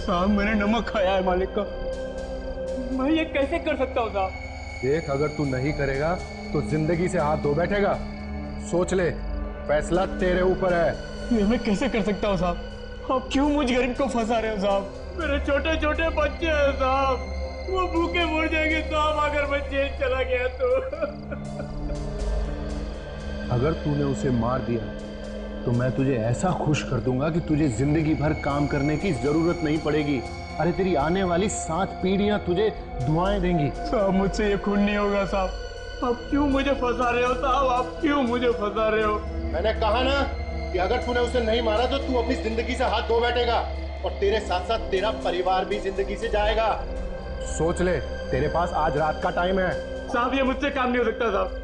साहब मैंने नमक खाया है मालिक का। मैं ये कैसे कर सकता हूँ साहब? देख, अगर तू नहीं करेगा तो जिंदगी से हाथ धो बैठेगा। सोच ले, फैसला तेरे ऊपर है। ये मैं कैसे कर सकता हूँ साहब? आप क्यों मुझ गरीब को फंसा रहे हो साहब? मेरे छोटे छोटे बच्चे हैं साहब, वो भूखे मर जाएंगे साहब अगर मैं जेल चला गया तो। अगर तूने उसे मार दिया तो मैं तुझे ऐसा खुश कर दूंगा कि तुझे जिंदगी भर काम करने की जरूरत नहीं पड़ेगी। अरे तेरी आने वाली 7 पीढ़ियां तुझे दुआएं देंगी। साहब मुझसे ये खून नहीं होगा साहब। आप क्यों मुझे फंसा रहे हो साहब? आप क्यों मुझे फंसा रहे हो? मैंने कहा ना कि अगर तूने उसे नहीं मारा तो तू अपनी जिंदगी से हाथ धो बैठेगा और तेरे साथ साथ तेरा परिवार भी जिंदगी से जाएगा। सोच ले, तेरे पास आज रात का टाइम है। साहब ये मुझसे काम नहीं हो सकता साहब।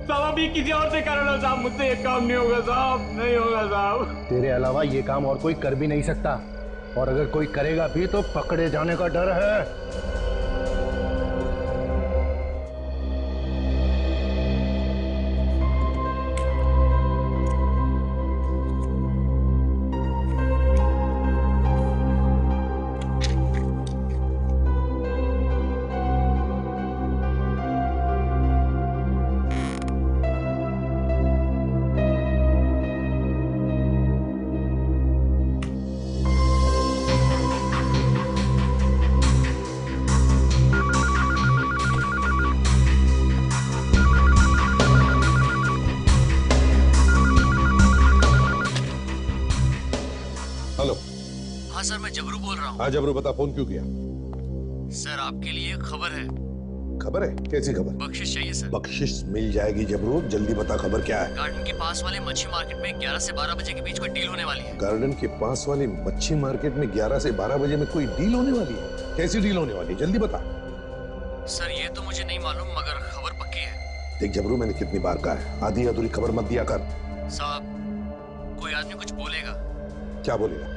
साहब अभी किसी और से कर लो साहब, मुझसे ये काम नहीं होगा साहब, नहीं होगा साहब। तेरे अलावा ये काम और कोई कर भी नहीं सकता, और अगर कोई करेगा भी तो पकड़े जाने का डर है। हेलो। हाँ सर, मैं जबरू बोल रहा हूँ। हाँ जबरू, बता, फोन क्यों किया? सर आपके लिए एक खबर है। खबर है? कैसी खबर? बख्शिश चाहिए सर। बख्शिश मिल जाएगी जबरू, जल्दी बता खबर क्या है। गार्डन के पास वाले मच्छी मार्केट में 11 से 12 बजे के बीच कोई डील होने वाली है। गार्डन के पास वाली मच्छी मार्केट में 11 से 12 बजे में कोई डील होने वाली है? कैसी डील होने वाली है, जल्दी बता। सर ये तो मुझे नहीं मालूम, मगर खबर पक्की है। देख जबरू, मैंने कितनी बार कहा है, आधी अधूरी खबर मत दिया कर। साहब कोई आदमी कुछ बोलेगा। क्या बोलेगा?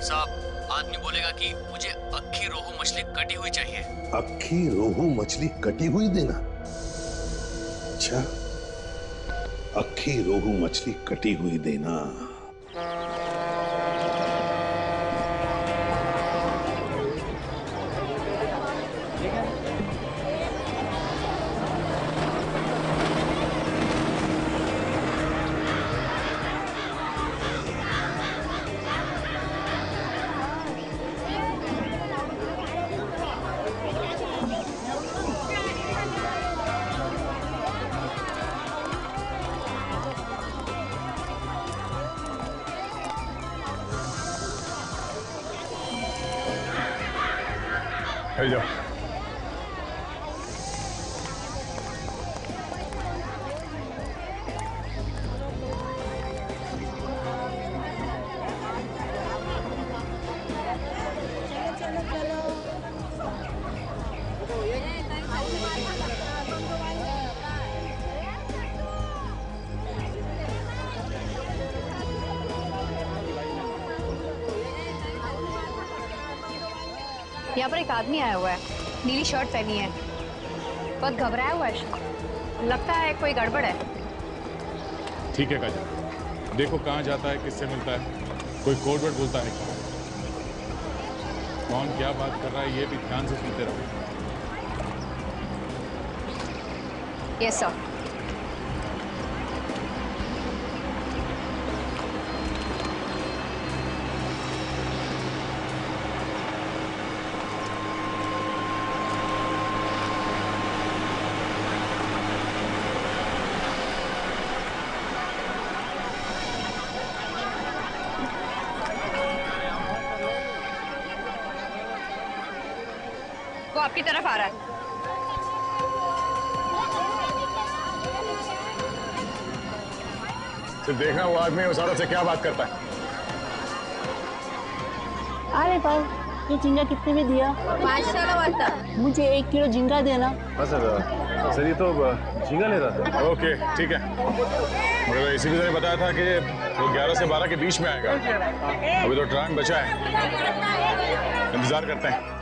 साहब आदमी बोलेगा कि मुझे अक्खी रोहू मछली कटी हुई चाहिए। अक्खी रोहू मछली कटी हुई देना? अच्छा, अक्खी रोहू मछली कटी हुई देना। जाओ। यहाँ पर एक आदमी आया हुआ है, नीली शर्ट पहनी है, बहुत घबराया हुआ है, लगता है कोई गड़बड़ है। ठीक है काजल, देखो कहाँ जाता है, किससे मिलता है, कोई कोड वर्ड बोलता है क्या, कौन क्या बात कर रहा है, ये भी ध्यान से सुनते रहो। Yes sir. वो आपकी तरफ आ रहा है। सिर्फ देखना वो आदमी उस औरत से क्या बात करता है। अरे भाई, ये झींगा कितने में दिया? 500 का बनता। मुझे 1 किलो झींगा देना। हाँ सर ये तो झींगा ले रहा था। ओके ठीक है, मगर इसी भी ने बताया था कि वो 11 से 12 के बीच में आएगा। अभी तो ट्रेन बचा है, इंतजार करते हैं।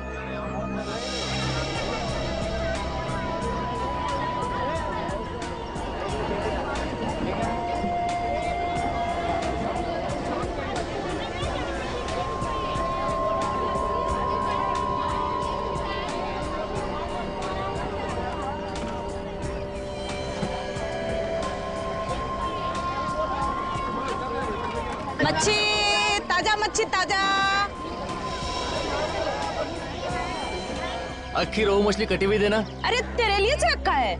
मच्छी ताजा, मच्छी ताजा। अक्खी रोहू मछली कटी हुई देना। अरे तेरे लिए से रखा है।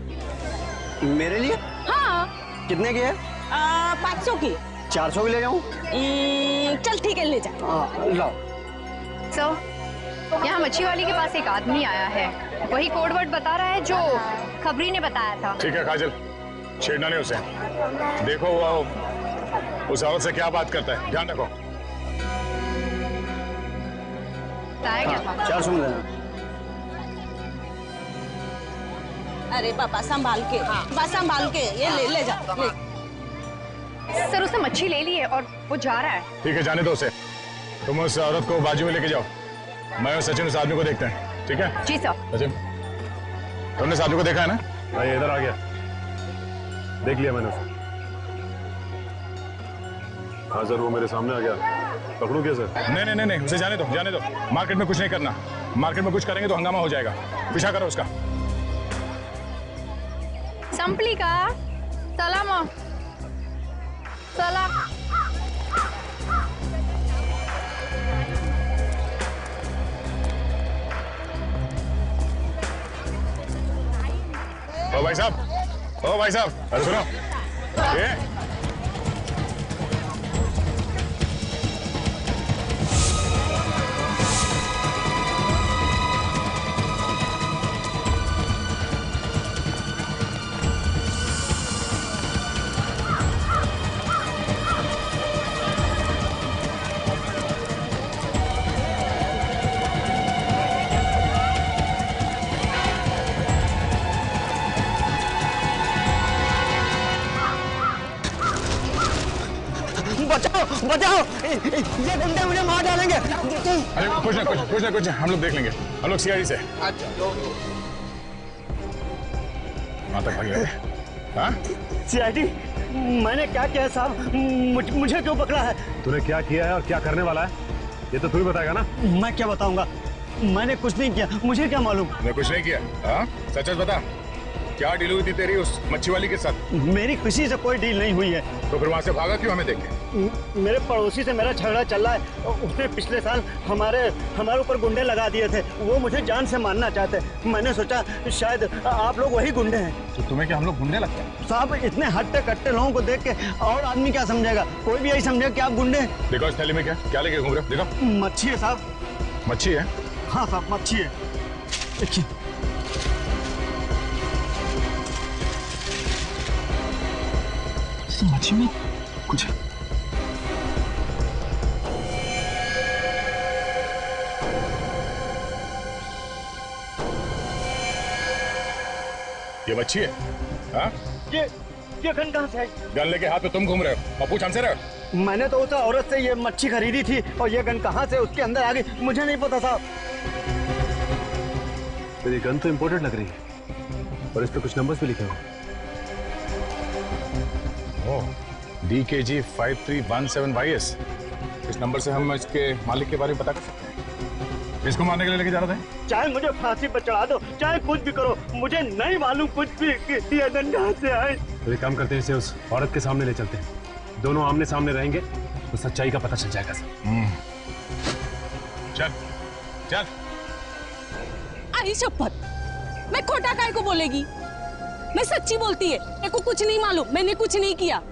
मेरे लिए? हाँ। कितने की है? 500 की। 400 की ले जाऊं? चल ठीक है, ले जा। लाओ। यहाँ मच्छी वाली के पास एक आदमी आया है, वही कोड वर्ड बता रहा है जो खबरी ने बताया था। ठीक है काजल, छेड़ना नहीं उसे। देखो वो उस औरत से क्या बात करता है, ध्यान रखो। बताया क्या था? 400 में देना। अरे पापा संभाल के, बस संभाल के, ये ले जा ले। सर उसने मच्छी ले ली है और वो जा रहा है। ठीक है जाने दो उसे, तुम उस औरत को बाजू में लेके जाओ, मैं और सचिन उस आदमी को देखते हैं। ठीक है जी सर। सचिन, तुमने इस आदमी को देखा है ना? भाई इधर आ गया, देख लिया मैंने उसे। हाँ सर, वो मेरे सामने आ गया, पकड़ूं क्या सर? नहीं नहीं नहीं, उसे जाने दो, जाने दो। मार्केट में कुछ नहीं करना, मार्केट में कुछ करेंगे तो हंगामा हो जाएगा। पीछा करो उसका। संपलिका सलाम सलाम। ओ भाई साहब, ओ भाई साहब, अरे सुनो ये बचाओ, ये गुंडे मुझे मार डालेंगे। अरे कुछ ना, हम लोग देख लेंगे, हम लोग सीआईडी से। वहां तक भाग गए। हाँ? सीआईडी? मैंने क्या किया साहब? मुझे क्यों पकड़ा है? तूने क्या किया है और क्या करने वाला है, ये तो तू ही बताएगा ना। मैं क्या बताऊंगा, मैंने कुछ नहीं किया, मुझे क्या मालूम। तूने कुछ नहीं किया? हाँ? सच बता, क्या डील हुई थी तेरी उस मच्छी वाली के साथ? मेरी किसी से कोई डील नहीं हुई है। तो फिर वहां से भागा क्यों हमें देख के? मेरे पड़ोसी से मेरा झगड़ा चल रहा है, उसने पिछले साल हमारे ऊपर गुंडे लगा दिए थे, वो मुझे जान से मारना चाहते। मैंने सोचा शायद आप लोग वही गुंडे हैं। तो तुम्हें क्या हम लोग गुंडे लगते हैं? साहब इतने हट्टे कट्टे लोगों को देख के और आदमी क्या समझेगा, कोई भी यही समझेगा कि आप गुंडे हैं। देखो इस थैली में क्या लेके घूम रहे हो? देखो मच्छी है साहब। मच्छी है? हाँ साहब मच्छी है, देखिए। मच्छी में कुछ है। ये मच्छी है? हाँ? ये गन कहाँ से आई? गन लेके हाथ में तुम घूम रहे हो और पूछ हमसे रहे हो? मैंने तो उस औरत से ये मच्छी खरीदी थी और ये गन कहाँ से उसके अंदर आ गई मुझे नहीं पता साहब। मेरी गन तो इम्पोर्टेड लग रही है और इस पे कुछ नंबर्स भी लिखे हुए। DKG 5317YS। इस नंबर से हम इसके मालिक के बारे में पता कर सकते हैं। इसको मारने के लिए लेके जा रहा था? चाहे मुझे फांसी पर चढ़ा दो, चाहे कुछ भी करो, मुझे नहीं मालूम कुछ भी कि ये गन कहाँ से आए। तो एक काम करते हैं, इसे उस औरत के सामने ले चलते हैं, दोनों आमने सामने रहेंगे तो सच्चाई का पता चल जाएगा सर। चल चल। आई शपथ, मैं खोटा काय को बोलेगी? मैं सच्ची बोलती है, मेरे को कुछ नहीं मालूम, मैंने कुछ नहीं किया।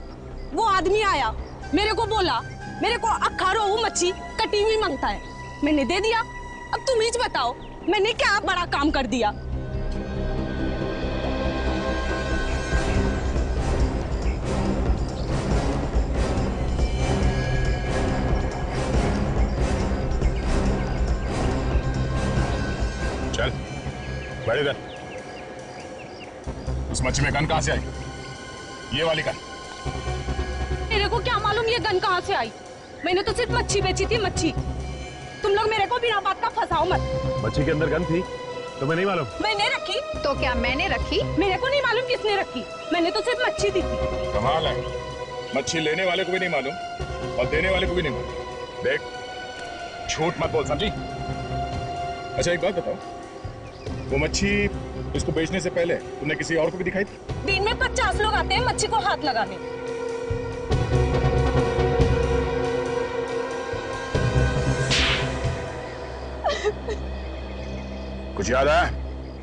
वो आदमी आया, मेरे को बोला मेरे को अक्खा रोहू मच्छी कटी हुई मांगता है, मैंने दे दिया। अब तुम ही बताओ मैंने क्या बड़ा काम कर दिया? चल बैठ इधर। उस मच्छी में गन कहाँ से आई? ये वाली गन? मेरे को क्या मालूम ये गन कहाँ से आई? मैंने तो सिर्फ मच्छी बेची थी, मच्छी। तुम लोग मेरे को बिना बात का फंसाओ मत। मच्छी के अंदर गन थी तुम्हें नहीं मालूम? मैंने रखी। तो क्या मैंने रखी? मेरे को नहीं मालूम किसने रखी, मैंने तो सिर्फ मच्छी दी थी। कमाल है, मच्छी लेने वाले को भी नहीं मालूम और देने वाले को भी नहीं मालूम। देख झूठ मत बोल, समझी? अच्छा एक बात बताओ, वो मच्छी इसको बेचने से पहले तुमने किसी और को भी दिखाई थी? दिन में 50 लोग आते हैं मच्छी को हाथ लगाने। कुछ याद आया?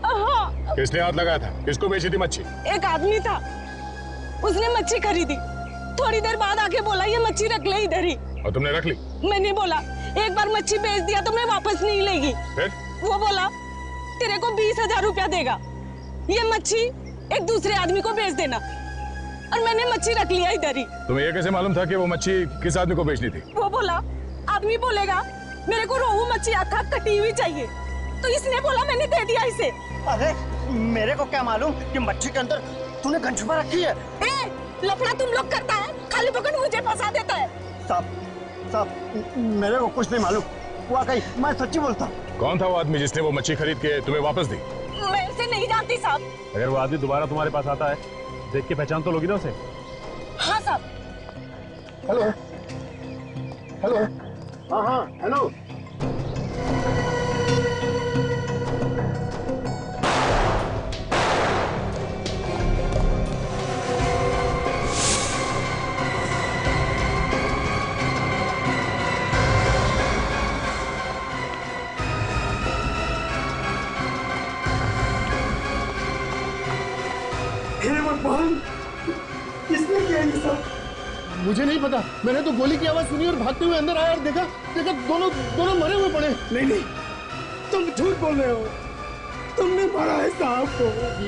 हाँ। किसने हाथ लगाया था? किसको बेची थी मच्छी? एक आदमी था, उसने मच्छी खरीदी, थोड़ी देर बाद आके बोला ये मच्छी रख ले इधर ही। और तुमने रख ली? मैंने बोला एक बार मच्छी बेच दिया तो मैं वापस नहीं लेगी। फिर? वो बोला तेरे को 20,000 रुपया देगा, ये मच्छी एक दूसरे आदमी को बेच देना, और मैंने मच्छी रख लिया इधर ही। तुम्हें ये कैसे मालूम था कि वो मच्छी किस आदमी को बेचनी थी? वो बोला आदमी बोलेगा मेरे को रोहू मच्छी आखा कटी हुई चाहिए, तो इसने बोला मैंने दे दिया इसे। अरे मेरे को क्या मालूम कि मच्छी के अंदर तूने गन छुपा रखी है। ए, लफड़ा तुम लोग करता है, खाली पकड़ मुझे फंसा देता है। साहब मेरे को कुछ नहीं मालूम, वाकई मैं सच्ची बोलता हूँ। कौन था वो आदमी जिसने वो मच्छी खरीद के तुम्हें वापस दी? मैं उसे नहीं जानती साहब। अगर वो आदमी दोबारा तुम्हारे पास आता है, देख के पहचान तो लोगी ना उसे? हाँ साहब। Hello hello. हाँ हाँ हेलो। किसने किया ये सब? मुझे नहीं पता, मैंने तो गोली की आवाज सुनी और भागते हुए अंदर आया और देखा दोनों मरे हुए पड़े। नहीं, तुम झूठ बोल रहे हो, तुमने मारा है साहब को।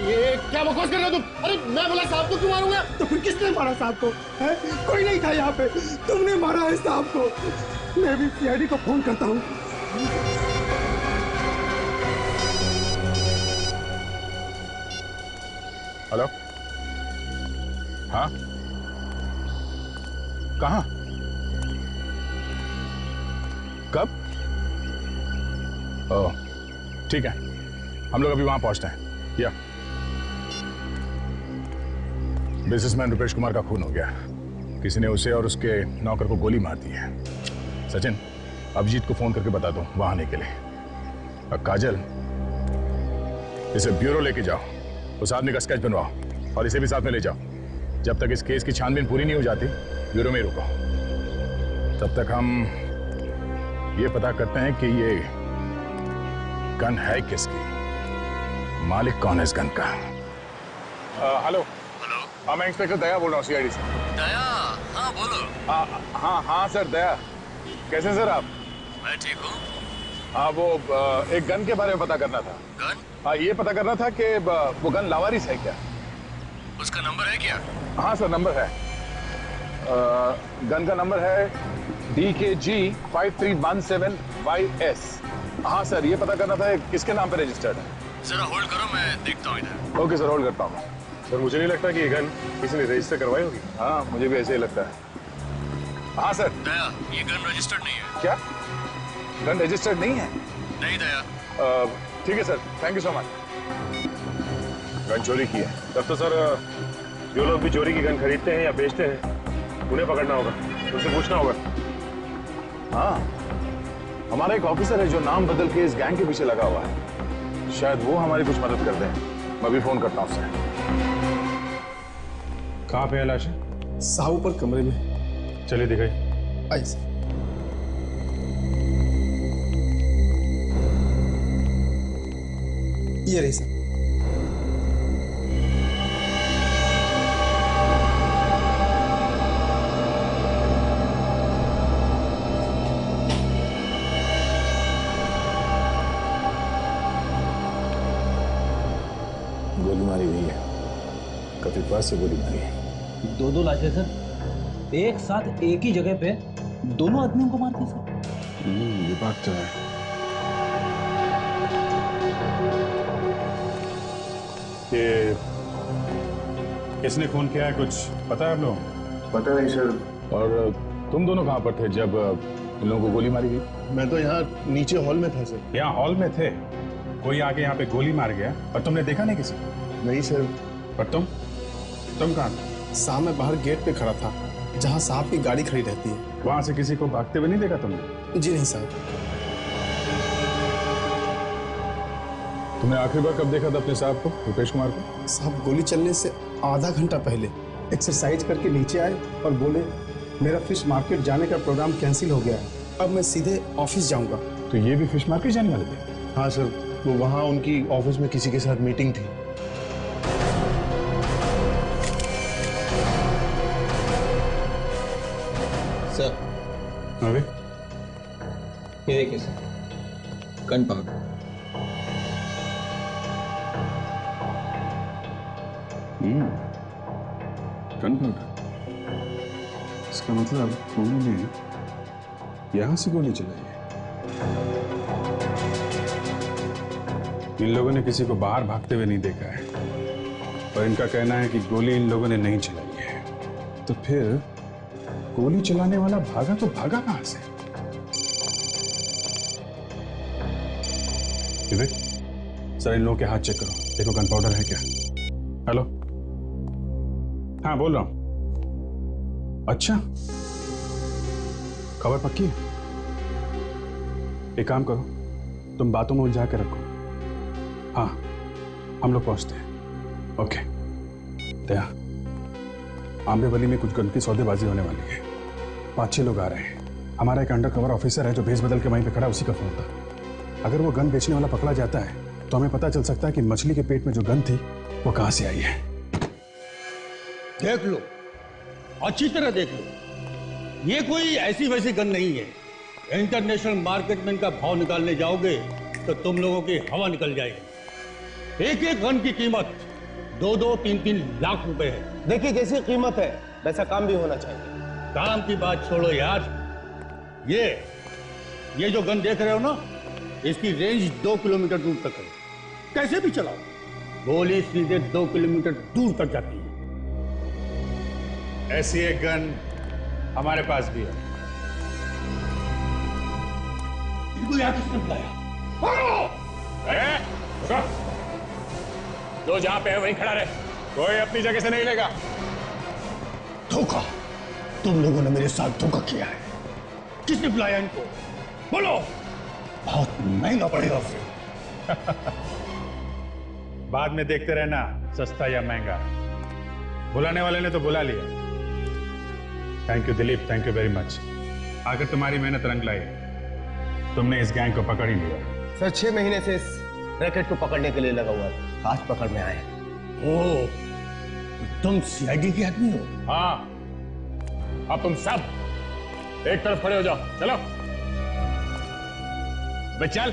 ये क्या बकवास कर रहे हो तुम? अरे मैं बोला साहब को क्यों मारूंगा? तो फिर किसने मारा साहब को? है? कोई नहीं था यहाँ पे, तुमने मारा है साहब को। मैं भी सीआईडी को फोन करता हूँ। हेलो, हाँ, कहाँ, कब? ओह, ठीक है, हम लोग अभी वहां पहुंचते हैं। या बिजनेसमैन रुपेश कुमार का खून हो गया, किसी ने उसे और उसके नौकर को गोली मार दी है। सचिन, अभिजीत को फोन करके बता दो वहां आने के लिए। और काजल, इसे ब्यूरो लेके जाओ, उस आदमी का स्केच बनवाओ और इसे भी साथ में ले जाओ। जब तक इस केस की छानबीन पूरी नहीं हो जाती, ब्यूरो में ही रुको। तब तक हम ये पता करते हैं कि ये गन है किसकी, मालिक कौन है इस गन का। हेलो। हेलो। हाँ, मैं इंस्पेक्टर दया बोल रहा हूँ सीआईडी से। दया? हाँ बोलो। हाँ सर, दया। कैसे सर आप? मैं ठीक हूँ। हाँ, वो एक गन के बारे में पता करना था। गन? हाँ, ये पता करना था कि वो गन लावारिस है क्या? उसका नंबर है क्या? हाँ सर, नंबर है। गन का नंबर है DKG 5317YS। हाँ सर, ये पता करना था किसके नाम पे रजिस्टर्ड है। जरा होल्ड करो, मैं देखता हूँ इधर। ओके सर, होल्ड करता हूँ। सर, मुझे नहीं लगता कि ये गन किसी ने रजिस्टर करवाई होगी। हाँ, मुझे भी ऐसे ही लगता है। हाँ सर। दया, ये गन रजिस्टर्ड नहीं है। क्या? गन रजिस्टर्ड नहीं है? नहीं दया। ठीक है sir, thank you so much. Gun चोरी की है। तब तो सर जो लोग भी चोरी की गन खरीदते हैं या बेचते हैं, उन्हें पकड़ना होगा, उनसे पूछना होगा। हाँ, हमारा एक ऑफिसर है जो नाम बदल के इस गैंग के पीछे लगा हुआ है, शायद वो हमारी कुछ मदद कर दे। मैं भी फोन करता हूँ उससे। कहाँ पे है लाश? साहब ऊपर कमरे में। चलिए दिखाइए। आइए सर। ये रही सर। गोली मारी हुई है, काफी पास से गोली मारी है। दो लाशें सर, एक साथ एक ही जगह पे दोनों आदमियों को मारते सर। ये बात तो है। ये किसने खून किया है, कुछ पता है आप लोगों? पता नहीं सर। और तुम दोनों कहाँ पर थे जब इन लोगों को गोली मारी गई? मैं तो यहाँ नीचे हॉल में था सर। यहाँ हॉल में थे, कोई आके यहाँ पे गोली मार गया और तुमने देखा नहीं किसी? नहीं सर। पर तुम कहाँ थे? साहब मैं बाहर गेट पे खड़ा था, जहाँ साहब की गाड़ी खड़ी रहती है। वहां से किसी को भागते हुए नहीं देखा तुमने? जी नहीं साहब। तुमने आखिरी बार कब देखा था अपने साहब को, रुपेश कुमार को? साहब गोली चलने से आधा घंटा पहले एक्सरसाइज करके नीचे आए और बोले मेरा फिश मार्केट जाने का प्रोग्राम कैंसिल हो गया है, अब मैं सीधे ऑफिस जाऊंगा। तो ये भी फिश मार्केट जाने वाले थे? हाँ सर, वो वहाँ उनकी ऑफिस में किसी के साथ मीटिंग थी। सर अरे ये देखिए sir, gun powder. Gun powder. इसका मतलब उन्होंने यहां से गोली चलाई है। इन लोगों ने किसी को बाहर भागते हुए नहीं देखा है और इनका कहना है कि गोली इन लोगों ने नहीं चलाई है। तो फिर गोली चलाने वाला भागा तो भागा कहां से? विवेक, सर इन लोगों के हाथ चेक करो, देखो गन पाउडर है क्या। हेलो, हाँ बोल रहा हूं। अच्छा, खबर पक्की है? एक काम करो, तुम बातों में उलझा के रखो। हाँ, हम लोग पहुंचते हैं। ओके। दया, आंबेवली में कुछ गन की सौदेबाजी होने वाली है। 5-6 लोग आ रहे हैं। हमारा एक अंडर कवर ऑफिसर है जो भेस बदल के वहीं पे खड़ा, उसी का फोन था। अगर वो गन बेचने वाला पकड़ा जाता है तो हमें पता चल सकता है कि मछली के पेट में जो गन थी वो कहां से आई है। देख लो, अच्छी तरह देख लो, ये कोई ऐसी वैसी गन नहीं है। इंटरनेशनल मार्केट में इनका भाव निकालने जाओगे तो तुम लोगों की हवा निकल जाएगी। एक एक गन की कीमत 2-2, 3-3 लाख रुपए है। देखिए जैसी कीमत है वैसा काम भी होना चाहिए। काम की बात छोड़ो यार, ये जो गन देख रहे हो ना, इसकी रेंज 2 किलोमीटर दूर तक है। कैसे भी चलाओ, गोली सीधे 2 किलोमीटर दूर तक जाती है। ऐसी एक गन हमारे पास भी है। इनको यहाँ किसने बुलाया? जो जहां पे है वहीं खड़ा रहे, कोई अपनी जगह से नहीं लेगा। धोखा, तुम लोगों ने मेरे साथ धोखा किया है। किसने बुलाया इनको? बोलो, बहुत महंगा पड़ेगा फिर। बाद में देखते रहना सस्ता या महंगा। बुलाने वाले ने तो बुला लिया। Thank you Dilip, thank you very much. आखिर तुम्हारी मेहनत रंग लाई, तुमने इस गैंग को पकड़ ही लिया। सर 6 महीने से इस रैकेट को पकड़ने के लिए लगा हुआ है, आज पकड़ में आए। ओ, तुम सीआईडी के आदमी हो? हाँ, अब तुम सब एक तरफ खड़े हो जाओ। चलो बे चल।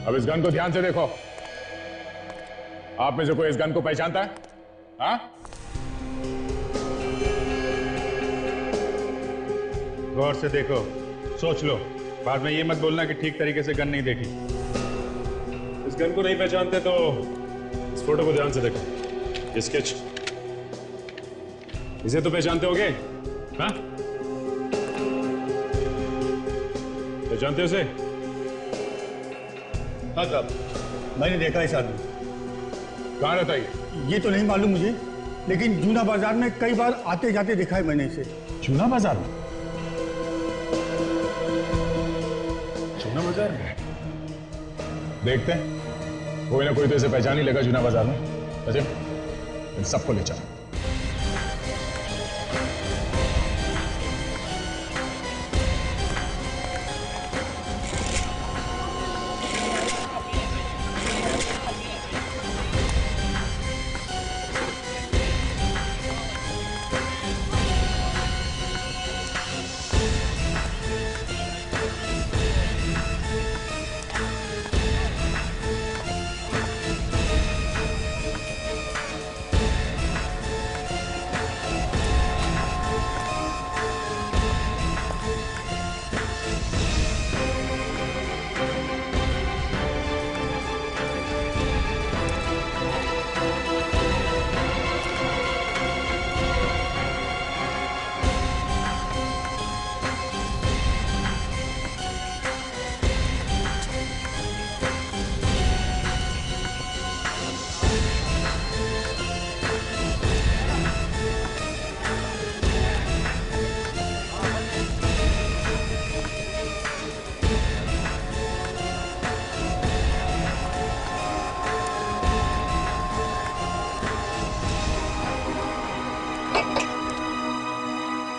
अब इस गन को ध्यान से देखो। आप में से कोई इस गन को पहचानता है? हाँ? गौर से देखो, सोच लो, बाद में ये मत बोलना कि ठीक तरीके से गन नहीं देखी। इस गन को नहीं पहचानते तो इस फोटो को ध्यान से देखो। ये स्केच, इसे तो पहचानते होगे? हाँ? पहचानते हो इसे? हाँ साहब, मैंने देखा इस आदमी। कहाँ रहता है ये तो नहीं मालूम मुझे, लेकिन जूना बाजार में कई बार आते जाते देखा है मैंने इसे। जूना बाजार में? जूना बाजार में देखते हैं, कोई ना कोई तो इसे पहचान ही लेगा जूना बाजार में। अजय, इन सबको ले चलो।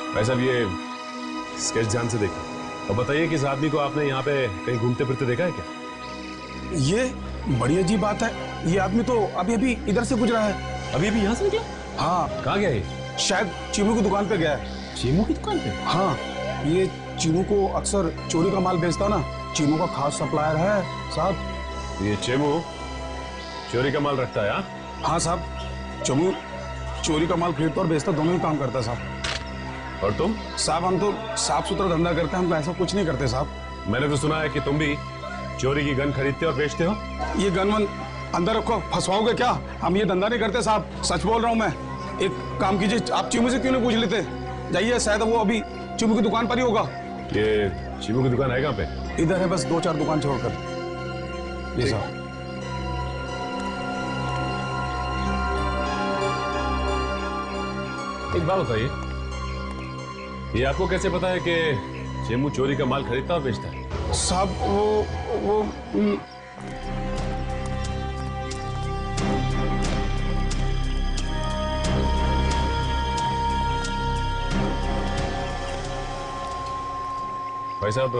भाई साहब, ये स्केच ध्यान से देखिए और बताइए कि इस आदमी को आपने यहाँ पे कहीं घूमते फिरते देखा है क्या? ये बड़ी अजीब बात है, ये आदमी तो अभी अभी इधर से गुजरा है। अभी अभी यहाँ से निकला? हाँ। कहाँ गया ये? शायद चीनू की दुकान पे गया है। चीनू की दुकान पे? हाँ, ये चीनू को अक्सर चोरी का माल बेचता ना, चीनू का खास सप्लायर है साहब। ये चेमू चोरी का माल रखता है? हाँ साहब, चमू चोरी का माल खरीदता और बेचता दोनों ही काम करता है साहब। और तुम? साहब हम तो साफ सुथरा धंधा करते हैं, हम ऐसा कुछ नहीं करते साहब। मैंने तो सुना है कि तुम भी चोरी की गन खरीदते और बेचते हो। ये गन वन अंदर रखो, फंसवाओगे क्या? हम ये धंधा नहीं करते साहब, सच बोल रहा हूँ मैं। एक काम कीजिए, आप चीमू से क्यों नहीं पूछ लेते? जाइए, शायद वो अभी चीमू की दुकान पर ही होगा। ये चीमू की दुकान है कहाँ पे? इधर है, बस 2-4 दुकान छोड़कर। जी साहब। एक बात बताइए, ये आपको कैसे पता है कि चेमू चोरी का माल खरीदता और बेचता है? साहब वो भाई साहब,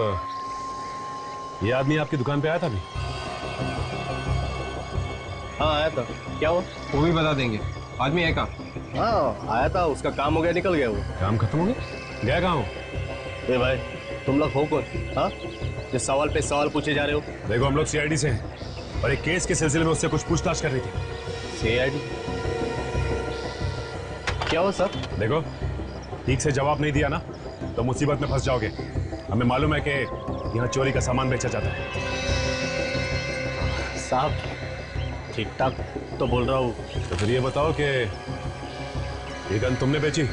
ये आदमी आपकी दुकान पे आया था अभी? हाँ आया था। क्या हुआ? वो भी बता देंगे। आदमी है कहाँ? हाँ आया था, उसका काम हो गया, निकल गया वो। काम खत्म हो गया? गया कहाँ हो? ए भाई, तुम लोग हो कौन? हाँ, जो सवाल पे सवाल पूछे जा रहे हो? देखो, हम लोग सीआईडी से हैं और एक केस के सिलसिले में उससे कुछ पूछताछ कर रही थी। सीआईडी? क्या हुआ सर? देखो, ठीक से जवाब नहीं दिया ना तो मुसीबत में फंस जाओगे। हमें मालूम है कि यहाँ चोरी का सामान बेचा जाता है। साहब ठीक ठाक तो बोल रहा हूँ। तो फिर ये बताओ कि ये गन तुमने बेची?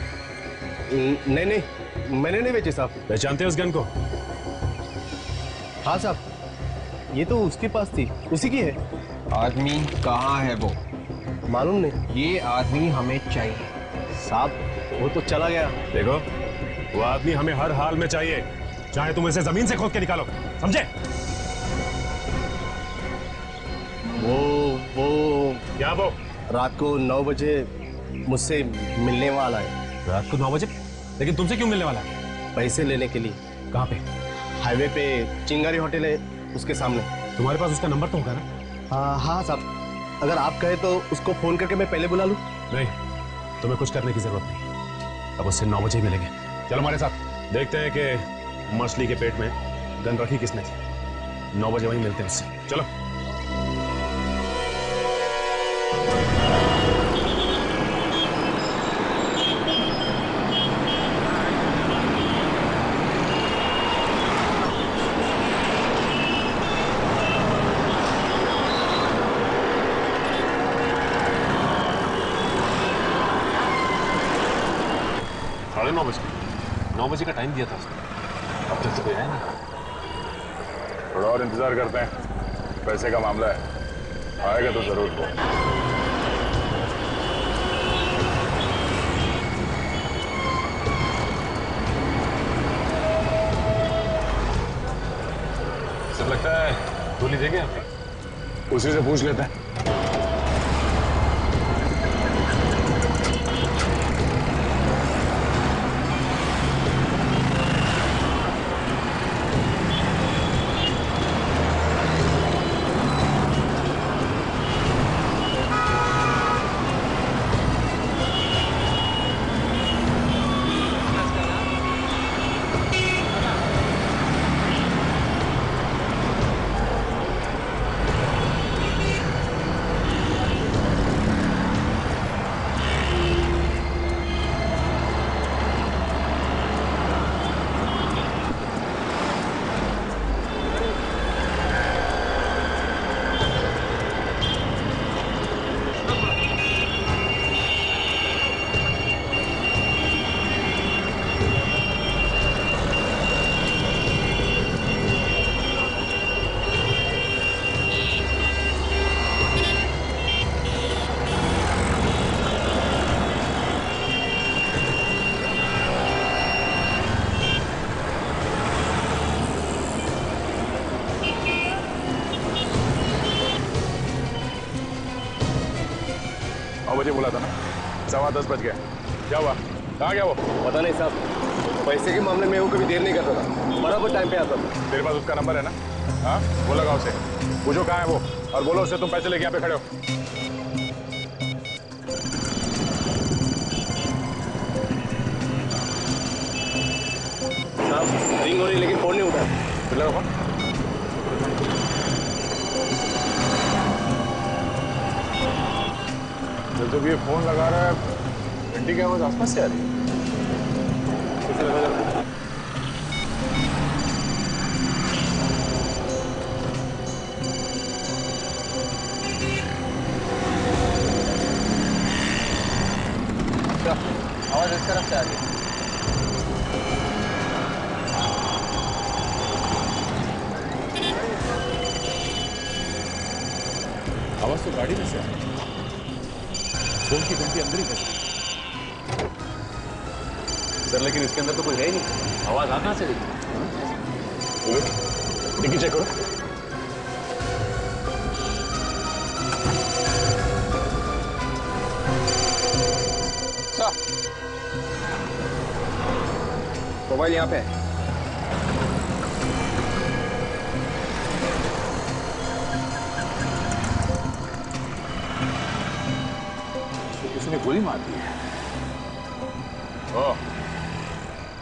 नहीं नहीं, मैंने नहीं बेची साहब। पहचानते हो उस गन को? हाँ साहब, ये तो उसके पास थी, उसी की है। आदमी कहाँ है वो? मालूम नहीं। ये आदमी हमें चाहिए साहब। वो तो चला गया। देखो, वो आदमी हमें हर हाल में चाहिए, चाहे तुम इसे जमीन से खोद के निकालो, समझे? वो क्या? वो रात को 9 बजे मुझसे मिलने वाला है। रात को 9 बजे? लेकिन तुमसे क्यों मिलने वाला है? पैसे लेने के लिए। कहाँ पे? हाईवे पे चिंगारी होटल है, उसके सामने। तुम्हारे पास उसका नंबर तो होगा ना? हाँ साहब, अगर आप कहे तो उसको फोन करके मैं पहले बुला लूं। नहीं, तुम्हें कुछ करने की जरूरत नहीं। अब उससे 9 बजे ही मिलेंगे। चलो हमारे साथ, देखते हैं कि मछली के पेट में गन रखी किसने थी। 9 बजे वहीं मिलते हैं उससे। चलो। साढ़े 9 बजे का टाइम दिया था उसने। अब तक तो कोई आया नहीं। थोड़ा और इंतजार करते हैं, पैसे का मामला है, आएगा तो जरूर वो। सब लगता है गोली देंगे आप? उसी से पूछ लेते हैं। मुझे बोला था ना, 10:15 बज गया। क्या हुआ? कहाँ गया वो? पता नहीं साहब, पैसे के मामले में वो कभी देर नहीं करता था, बराबर टाइम पे आता था। तेरे पास उसका नंबर है ना? हाँ, वो लगाओ उसे, पूछो कहाँ है वो, और बोलो उसे तुम पैसे लेके यहाँ पे खड़े हो। साहब रिंग हो रही लेकिन फोन नहीं उठा। फिर लगाओ फोन। जब ये फोन लगा रहा है, घंटी की आवाज आसपास से आ रही है। आवाज इस तरफ से आ रही है। आवाज तो गाड़ी में से आ रही है। फोन की घंटी अंदर ही बजी सर, लेकिन इसके अंदर तो कोई है ही नहीं, आवाज आ कहां से रही? डिक्की चेक करो। मोबाइल यहाँ पे है। किसी ने गोली मार दी है। ओह,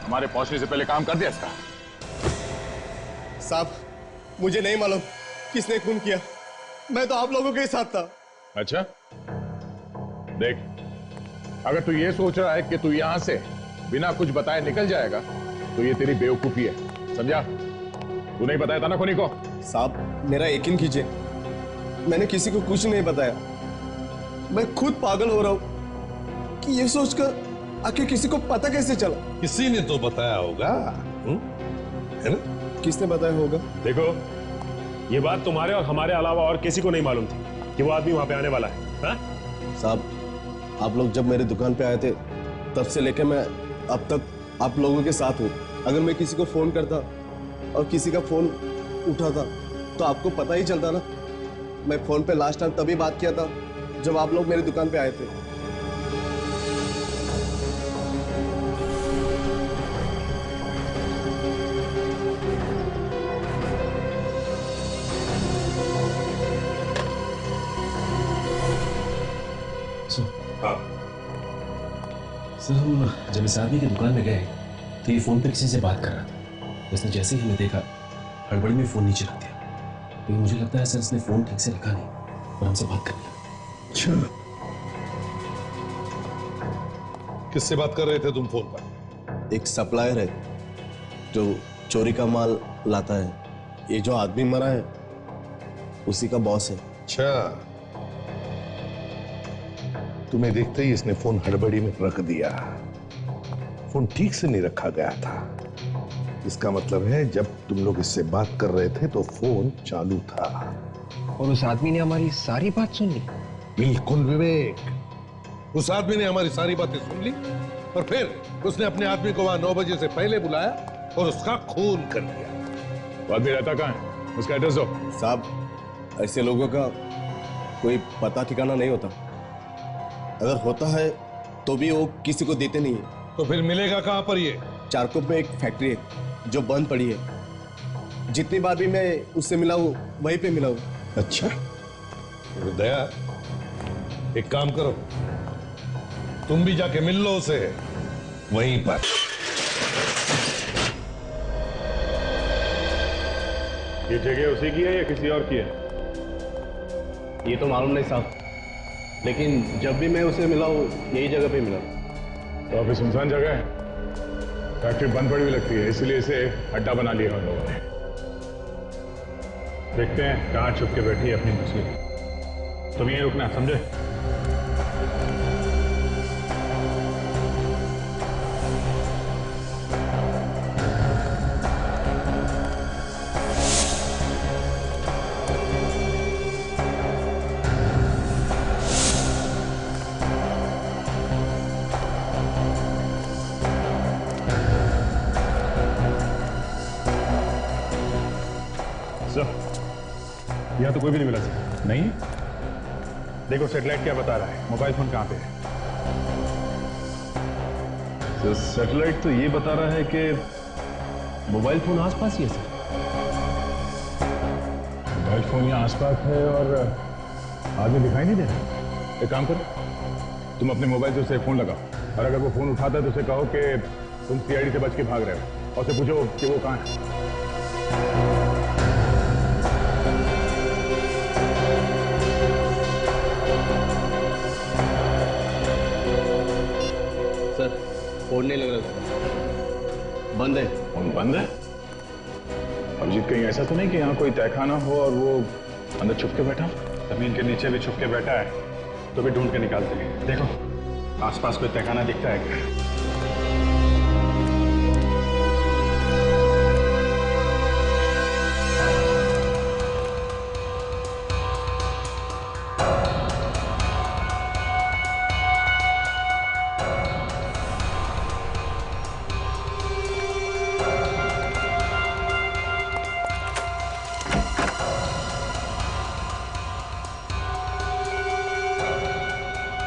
हमारे पहुंचने से पहले काम कर दिया इसका। साहब मुझे नहीं मालूम किसने खून किया, मैं तो आप लोगों के साथ था। अच्छा, देख, अगर तू ये सोच रहा है कि तू यहां से बिना कुछ बताए निकल जाएगा तो ये तेरी बेवकूफी है, समझा? तू नहीं बताया था ना खुनी को? साहब मेरा यकीन कीजिए, मैंने किसी को कुछ नहीं बताया। मैं खुद पागल हो रहा हूं कि ये सोचकर आखिर किसी को पता कैसे चला। किसी ने तो बताया होगा, है ना? किसने बताया होगा? देखो, ये बात तुम्हारे और हमारे अलावा और किसी को नहीं मालूम थी कि वो आदमी वहां पे आने वाला है। हा? साहब आप लोग जब मेरी दुकान पे आए थे तब से लेकर मैं अब तक आप लोगों के साथ हूँ। अगर मैं किसी को फोन करता और किसी का फोन उठाता तो आपको पता ही चलता ना। मैं फोन पे लास्ट टाइम तभी बात किया था जब आप लोग मेरी दुकान पे आए थे। सर, हम जब इस आदमी की दुकान में गए तो ये फोन पे किसी से बात कर रहा था। उसने जैसे ही हमें देखा हड़बड़ी में फोन नीचे रख दिया, लेकिन मुझे लगता है सर इसने फोन ठीक से रखा नहीं और हमसे बात कर लिया। किससे बात कर रहे थे तुम फोन पर? एक सप्लायर है जो चोरी का माल लाता है। ये जो आदमी मरा है उसी का बॉस है। अच्छा, तुम्हें देखते ही इसने फोन हड़बड़ी में रख दिया। फोन ठीक से नहीं रखा गया था। इसका मतलब है जब तुम लोग इससे बात कर रहे थे तो फोन चालू था। और उस आदमी ने हमारी सारी बात सुन ली। बिल्कुल विवेक, उस आदमी ने हमारी सारी बातें सुन ली और फिर उसने अपने आदमी को वहां 9 बजे से पहले बुलाया और उसका खून कर दिया। वो आदमी रहता कहाँ है? उसका एड्रेस दो। साहब ऐसे लोगों का कोई पता ठिकाना नहीं होता। अगर होता है तो भी वो किसी को देते नहीं है। तो फिर मिलेगा कहां पर ये? चारकोप में एक फैक्ट्री है जो बंद पड़ी है। जितनी बार भी मैं उससे मिला हूं वहीं पे मिला हूं। अच्छा दया, एक काम करो, तुम भी जाके मिल लो उसे वहीं पर। ये जगह उसी की है या किसी और की है? ये तो मालूम नहीं साहब, लेकिन जब भी मैं उसे मिला हूं यही जगह पे मिला। तो अभी सुनसान जगह है, फैक्ट्री बंद पड़ी हुई लगती है, इसलिए इसे अड्डा बना लिया उन लोगों ने। देखते हैं कहाँ छुप के बैठी है अपनी मछली। तुम यहीं रुकना, समझे? यहाँ तो कोई भी नहीं मिला सर। नहीं? देखो सेटेलाइट क्या बता रहा है, मोबाइल फोन कहाँ पे है? तो सैटेलाइट तो ये बता रहा है कि मोबाइल फोन आसपास ही है सर। मोबाइल फोन यहाँ आसपास है और आगे दिखाई नहीं दे रहा। एक काम करो, तुम अपने मोबाइल से उसे फोन लगाओ और अगर वो फोन उठाता है तो उसे कहो कि तुम सीआईडी से बच के भाग रहे हो और उसे पूछो कि वो कहाँ है। सर फोन नहीं लग रहा, बंद है। फोन बंद है? अभिजीत कहीं ऐसा तो नहीं कि यहाँ कोई तहखाना हो और वो अंदर छुप के बैठा? जमीन के नीचे भी छुप के बैठा है तो भी ढूंढ के निकालते हैं। देखो आसपास कोई तहखाना दिखता है क्या?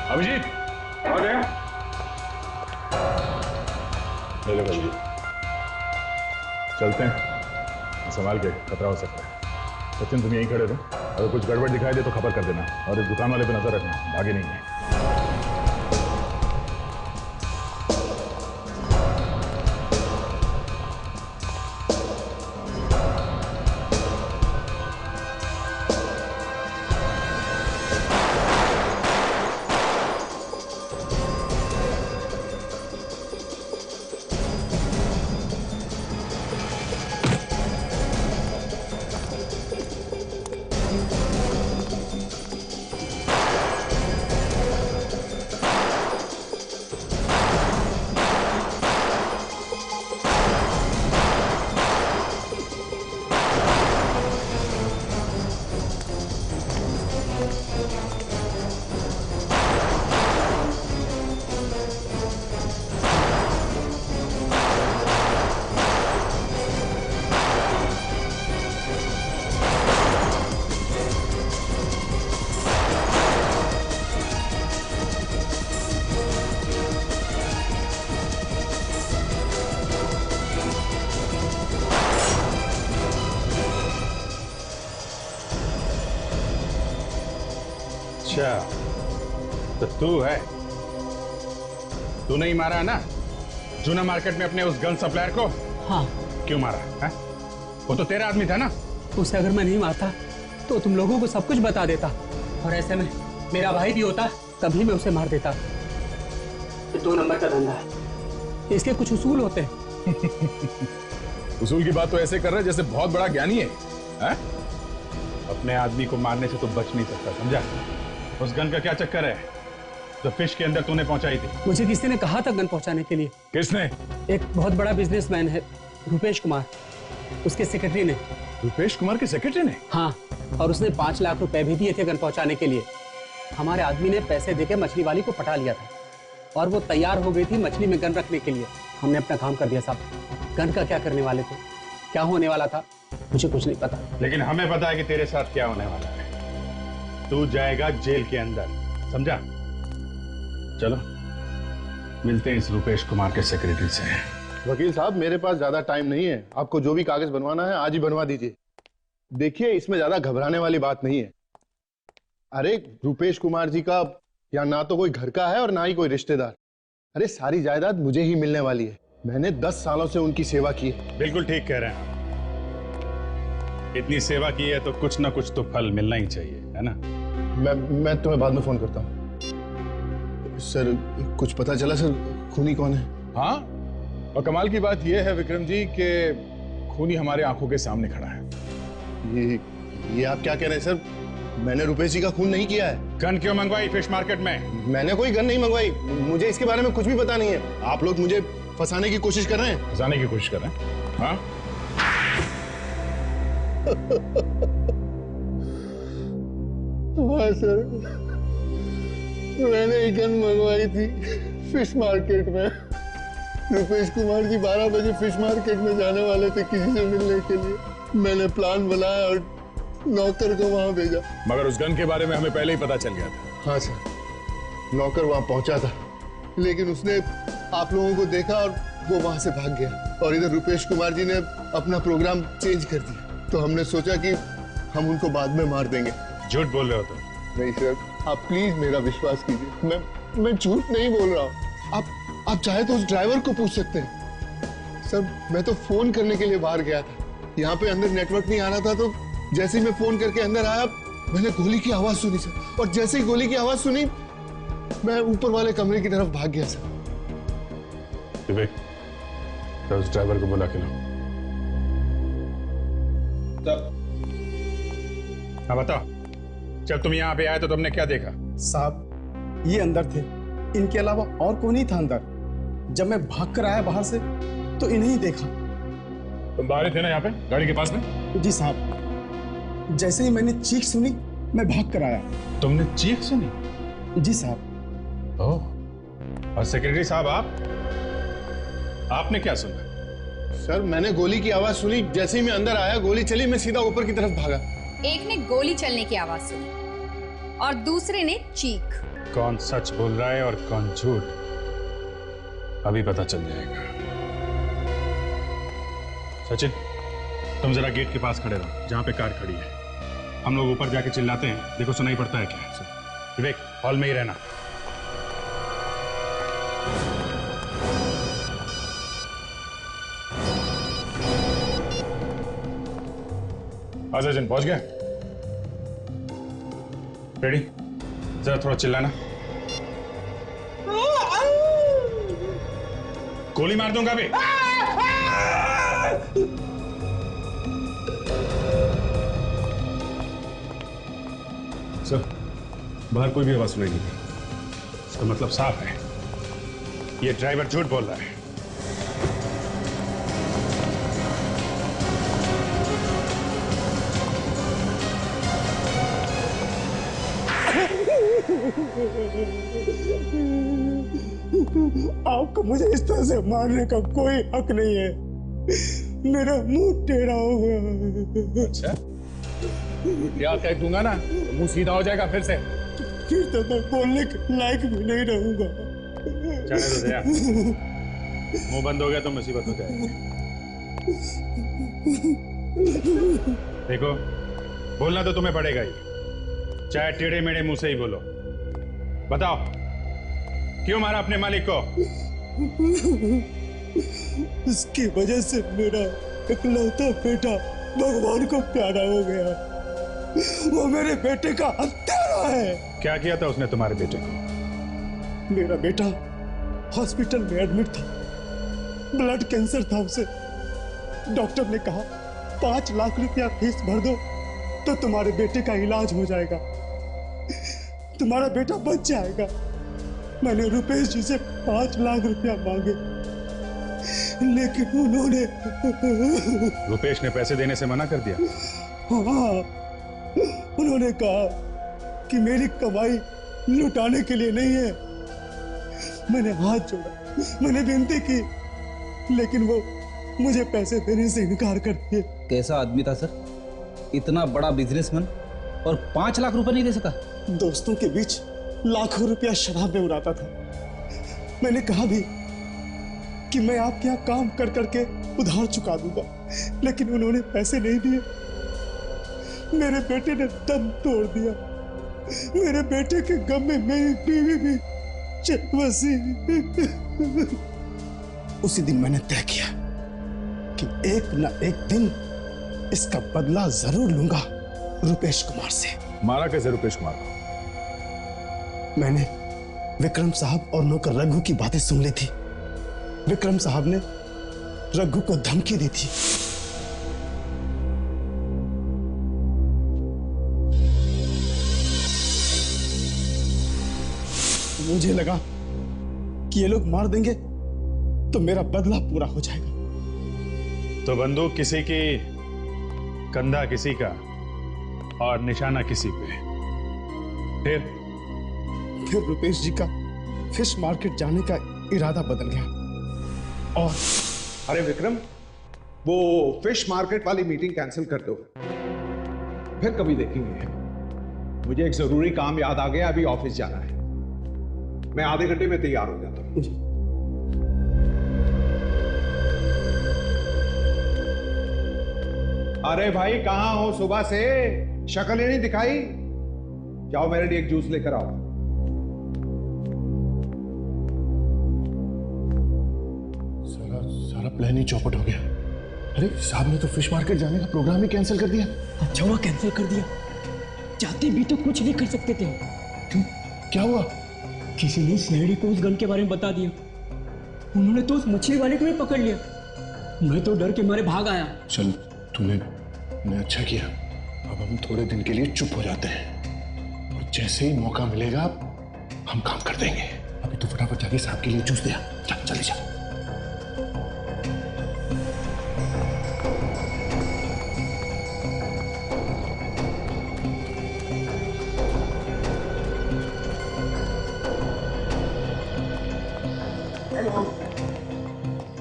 अभिजीत आ गया? ले लो अभिजीत, चलते हैं, संभाल के, खतरा हो सकता है। सचिन तुम यहीं खड़े रहो, अगर कुछ गड़बड़ दिखाई दे तो खबर कर देना और इस दुकान वाले पे नजर रखना, भागे नहीं है। अच्छा तो तू है, तू नहीं मारा ना जूना मार्केट में अपने उस गन सप्लायर को? हाँ। क्यों मारा है? वो तो तेरा आदमी था ना। उसे अगर मैं नहीं मारता तो तुम लोगों को सब कुछ बता देता, और ऐसे में मेरा भाई भी होता तभी मैं उसे मार देता। ये 2 नंबर का धंधा है, इसके कुछ उसूल होते हैं। उसूल की बात तो ऐसे कर रहे जैसे बहुत बड़ा ज्ञानी है? अपने आदमी को मारने से तो बच नहीं सकता, समझा? उस गन का क्या चक्कर है जो फिश के अंदर तूने पहुंचाई थी? मुझे किसी ने कहा था गन पहुंचाने के लिए। किसने? एक बहुत बड़ा बिजनेसमैन है, रुपेश कुमार, उसके सेक्रेटरी ने। रुपेश कुमार के सेक्रेटरी ने? हाँ, और उसने 5 लाख रुपए भी दिए थे गन पहुंचाने के लिए। हमारे आदमी ने पैसे देके मछली वाली को पटा लिया था और वो तैयार हो गई थी मछली में गन रखने के लिए। हमने अपना काम कर दिया साहब। गन का क्या करने वाले थे, क्या होने वाला था, मुझे कुछ नहीं पता। लेकिन हमें पता है कि तेरे साथ क्या होने वाला है। तू जाएगा जेल के अंदर, समझा? चलो मिलते हैं इस रुपेश कुमार के सेक्रेटरी से। वकील साहब मेरे पास ज्यादा टाइम नहीं है, आपको जो भी कागज बनवाना है आज ही बनवा दीजिए। देखिए इसमें ज्यादा घबराने वाली बात नहीं है। अरे रुपेश कुमार जी का यहाँ ना तो कोई घर का है और ना ही कोई रिश्तेदार। अरे सारी जायदाद मुझे ही मिलने वाली है, मैंने 10 सालों से उनकी सेवा की है। बिल्कुल ठीक कह रहे हैं, इतनी सेवा की है तो कुछ ना कुछ तो फल मिलना ही चाहिए, है ना? मैं तुम्हें बाद में फोन करता हूँ। सर कुछ पता चला सर खूनी कौन है? हाँ, और कमाल की बात यह है विक्रम जी कि खूनी हमारे आंखों के सामने खड़ा है। ये आप क्या कह रहे हैं सर? मैंने रुपेश जी का खून नहीं किया है। गन क्यों मंगवाई फिश मार्केट में? मैंने कोई गन नहीं मंगवाई, मुझे इसके बारे में कुछ भी पता नहीं है। आप लोग मुझे फंसाने की कोशिश कर रहे हैं। फंसाने की कोशिश कर रहे हैं? हाँ हाँ सर, मैंने एक गन मंगवाई थी फिश मार्केट में। रुपेश कुमार जी 12 बजे फिश मार्केट में जाने वाले थे किसी से मिलने के लिए। मैंने प्लान बनाया और नौकर को वहां भेजा। मगर उस गन के बारे में हमें पहले ही पता चल गया था। हाँ सर, नौकर वहां पहुंचा था, लेकिन उसने आप लोगों को देखा और वो वहां से भाग गया और इधर रुपेश कुमार जी ने अपना प्रोग्राम चेंज कर दिया। तो हमने सोचा कि हम उनको बाद में मार देंगे। झूठ बोल रहे हो तुम? नहीं सर, आप प्लीज मेरा विश्वास कीजिए, मैं झूठ नहीं बोल रहा हूँ। आप चाहे तो उस ड्राइवर को पूछ सकते हैं। सर मैं तो फोन करने के लिए बाहर गया था, यहाँ पे अंदर नेटवर्क नहीं आ रहा था, तो जैसे ही मैं फोन करके अंदर आया मैंने गोली की आवाज सुनी सर, और जैसे ही गोली की आवाज सुनी मैं ऊपर वाले कमरे की तरफ भाग गया सर। विवेक, तो उस ड्राइवर को बुला के लो। हाँ बताओ, जब तुम यहाँ पे आए तो तुमने क्या देखा? साहब ये अंदर थे, इनके अलावा और कोई नहीं था अंदर। जब मैं भाग कर आया बाहर से तो इन्हें ही देखा। तुम बाहर थे ना यहाँ पे गाड़ी के पास में? जी साहब, जैसे ही मैंने चीख सुनी मैं भाग कर आया। तुमने चीख सुनी? जी साहब। ओह, और सेक्रेटरी साहब आपने क्या सुना? सर मैंने गोली की आवाज सुनी, जैसे ही मैं अंदर आया गोली चली, मैं सीधा ऊपर की तरफ भागा। एक ने गोली चलने की आवाज सुनी और दूसरे ने चीख। कौन सच बोल रहा है और कौन झूठ, अभी पता चल जाएगा। सचिन, तुम जरा गेट के पास खड़े रहो जहां पे कार खड़ी है। हम लोग ऊपर जाके चिल्लाते हैं, देखो सुनाई पड़ता है क्या। विवेक, हॉल में ही रहना। सचिन पहुंच गया? रेडी? जरा थोड़ा चिल्लाना। गोली मार दूंगा अभी। सर, बाहर कोई भी आवाज सुनाई नहीं दी। इसका मतलब साफ है, ये ड्राइवर झूठ बोल रहा है। आपको मुझे इस तरह से मारने का कोई हक नहीं है। मेरा मुंह टेढ़ा हो गया। अच्छा, क्या कह दूंगा ना, मुंह सीधा हो जाएगा फिर से। फिर तो मैं बोलने के लायक भी नहीं रहूंगा। जाने दो दया, मुंह बंद हो गया तो मुसीबत हो जाएगी। देखो, बोलना तो तुम्हें पड़ेगा ही, चाहे टेढ़े मेढ़े मुंह से ही बोलो। बताओ, क्यों मारा अपने मालिक को? उसकी वजह से मेरा इकलौता बेटा भगवान को प्यारा हो गया। वो मेरे बेटे का हत्यारा है। क्या किया था उसने तुम्हारे बेटे को? मेरा बेटा हॉस्पिटल में एडमिट था, ब्लड कैंसर था उसे। डॉक्टर ने कहा 5 लाख रुपया फीस भर दो तो तुम्हारे बेटे का इलाज हो जाएगा, तुम्हारा बेटा बच जाएगा। मैंने रुपेश जी से 5 लाख रुपया मांगे, लेकिन उन्होंने रुपेश ने पैसे देने से मना कर दिया? हाँ, उन्होंने कहा कि मेरी कमाई लुटाने के लिए नहीं है। मैंने हाथ जोड़ा, मैंने विनती की, लेकिन वो मुझे पैसे देने से इनकार कर दिए। कैसा आदमी था सर, इतना बड़ा बिजनेसमैन और 5 लाख रुपए नहीं दे सका? दोस्तों के बीच लाखों रुपया शराब में उड़ाता था। मैंने कहा भी कि मैं आपके यहाँ काम कर करके उधार चुका दूंगा, लेकिन उन्होंने पैसे नहीं दिए। मेरे बेटे ने दम तोड़ दिया। मेरे बेटे के गम में मेरी बीवी भी चल बसी। उसी दिन मैंने तय किया कि एक न एक दिन इसका बदला जरूर लूंगा रुपेश कुमार से। मारा कैसे रुपेश कुमार को? मैंने विक्रम साहब और नौकर रघु की बातें सुन ली थी। विक्रम साहब ने रघु को धमकी दी थी। मुझे लगा कि ये लोग मार देंगे तो मेरा बदला पूरा हो जाएगा। तो बंदूक किसी की, कंधा किसी का और निशाना किसी पे। फिर रुपेश जी का फिश मार्केट जाने का इरादा बदल गया। और अरे विक्रम, वो फिश मार्केट वाली मीटिंग कैंसिल कर दो, फिर कभी देखेंगे। मुझे एक जरूरी काम याद आ गया, अभी ऑफिस जाना है। मैं आधे घंटे में तैयार हो जाता हूँ। अरे भाई कहाँ हो सुबह से? शक्ल ही नहीं दिखाई। जाओ मेरे लिए एक जूस लेकर आओ। सारा प्लान ही चौपट हो गया। अरे साहब ने तो फिश मार्केट जाने का प्रोग्राम ही कैंसिल कर दिया। अच्छा हुआ कैंसिल कर दिया, चाहते भी तो कुछ नहीं कर सकते थे। क्यों, क्या हुआ? किसी ने सीआईडी को उस गन के बारे में बता दिया, उन्होंने तो उस मछली वाले को भी पकड़ लिया। मैं तो डर के मारे भाग आया। चल तुमने अच्छा किया। अब हम थोड़े दिन के लिए चुप हो जाते हैं और जैसे ही मौका मिलेगा हम काम कर देंगे। अभी तो फटाफट जाके साहब के लिए जूस दिया। चल जल्दी चल।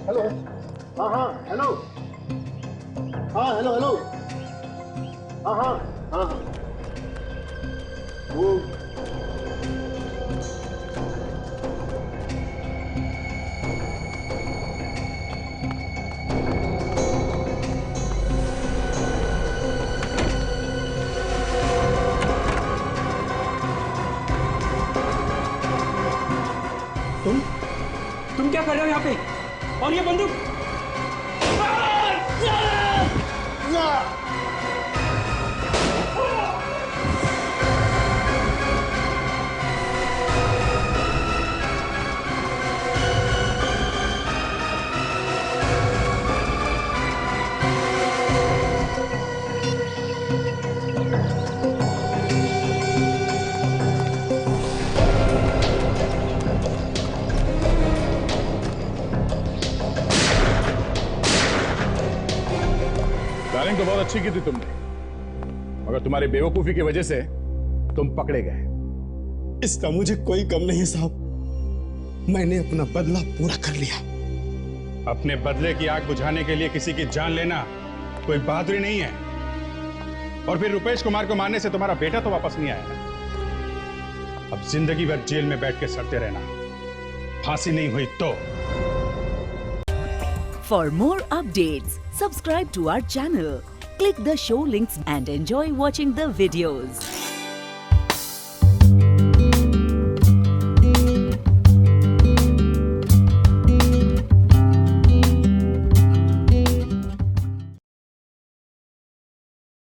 हेलो। हाँ हेलो। हाँ हेलो। हाँ वो तुम क्या कर रहे हो यहाँ पे? और ये बंदूक? प्लानिंग तो बहुत अच्छी की थी तुमने, मगर तुम्हारी बेवकूफी की वजह से तुम पकड़े गए। इसका मुझे कोई गम नहीं है साहब, मैंने अपना बदला पूरा कर लिया। अपने बदले की आग बुझाने के लिए किसी की जान लेना कोई बहादुरी नहीं है। और फिर रुपेश कुमार को मारने से तुम्हारा बेटा तो वापस नहीं आया। अब जिंदगी भर जेल में बैठ के सड़ते रहना, फांसी नहीं हुई तो। For more updates, subscribe to our channel, click the show links and enjoy watching the videos.